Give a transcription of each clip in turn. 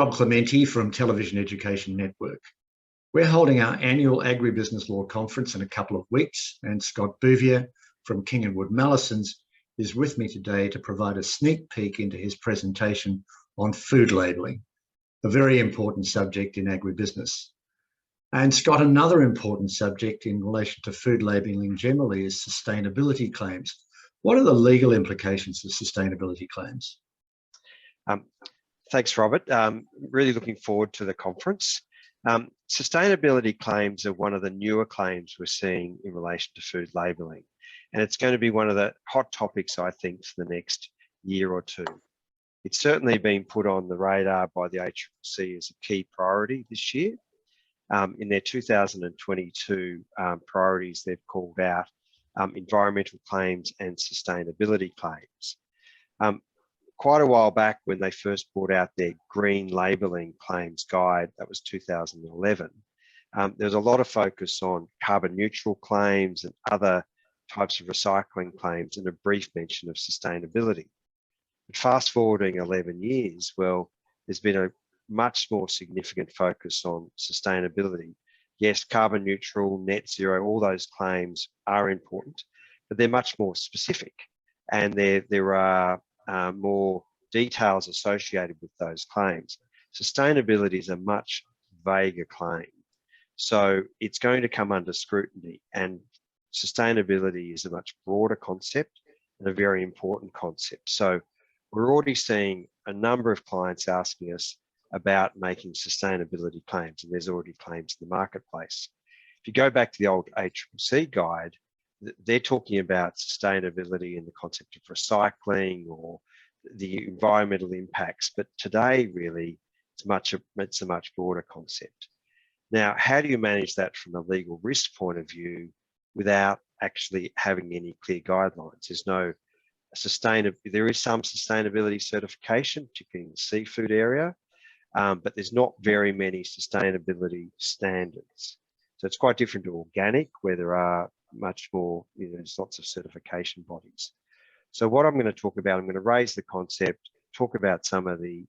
Rob Clementi from Television Education Network. We're holding our annual Agribusiness Law Conference in a couple of weeks, and Scott Bouvier from King & Wood Mallesons is with me today to provide a sneak peek into his presentation on food labelling, a very important subject in agribusiness. And Scott, another important subject in relation to food labelling generally is sustainability claims. What are the legal implications of sustainability claims? Thanks, Robert. Really looking forward to the conference. Sustainability claims are one of the newer claims we're seeing in relation to food labelling, and it's going to be one of the hot topics, I think, for the next year or two. It's certainly been put on the radar by the ACCC as a key priority this year. In their 2022 priorities, they've called out environmental claims and sustainability claims. Quite a while back, when they first brought out their green labelling claims guide, that was 2011, there was a lot of focus on carbon neutral claims and other types of recycling claims and a brief mention of sustainability. But fast forwarding 11 years, well, there's been a much more significant focus on sustainability. Yes, carbon neutral, net zero, all those claims are important, but they're much more specific, and there are more details associated with those claims. Sustainability is a much vaguer claim, so it's going to come under scrutiny, and sustainability is a much broader concept and a very important concept. So we're already seeing a number of clients asking us about making sustainability claims, and there's already claims in the marketplace. If you go back to the old ACCC guide, they're talking about sustainability in the concept of recycling or the environmental impacts, but today really it's a much broader concept. Now, how do you manage that from a legal risk point of view without actually having any clear guidelines? There is some sustainability certification, particularly in the seafood area, but there's not very many sustainability standards. So it's quite different to organic, where there are much more, there's lots of certification bodies. So what I'm going to talk about, I'm going to raise the concept, talk about some of the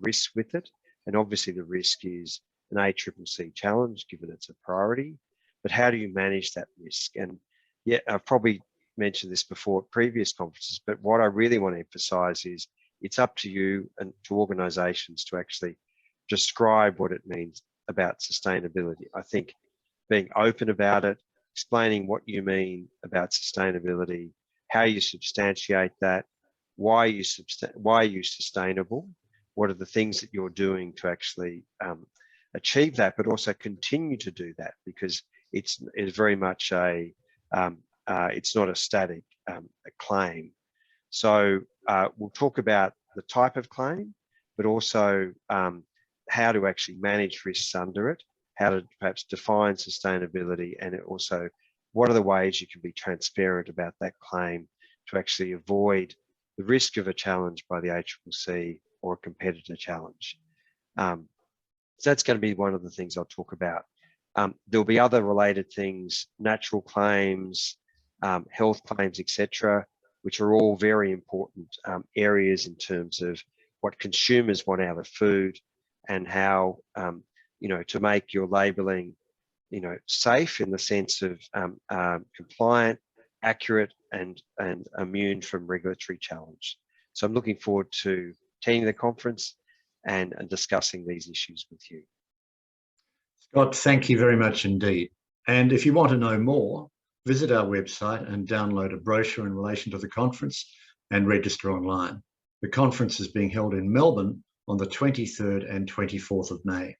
risks with it, and obviously the risk is an ACCC challenge, given it's a priority, but how do you manage that risk? And yeah, I've probably mentioned this before at previous conferences, but what I really want to emphasize is it's up to you and to organizations to actually describe what it means about sustainability. I think being open about it, explaining what you mean about sustainability, how you substantiate that, why are you sustainable, what are the things that you're doing to actually achieve that, but also continue to do that, because it's very much it's not a static a claim. So we'll talk about the type of claim, but also how to actually manage risks under it, how to perhaps define sustainability, and also what are the ways you can be transparent about that claim to actually avoid the risk of a challenge by the ACCC or a competitor challenge. So that's going to be one of the things I'll talk about. There'll be other related things, natural claims, health claims, etc., which are all very important areas in terms of what consumers want out of food and how to make your labelling, safe in the sense of compliant, accurate, and immune from regulatory challenge. So I'm looking forward to attending the conference and discussing these issues with you. Scott, thank you very much indeed. And if you want to know more, visit our website and download a brochure in relation to the conference and register online. The conference is being held in Melbourne on the 23rd and 24th of May.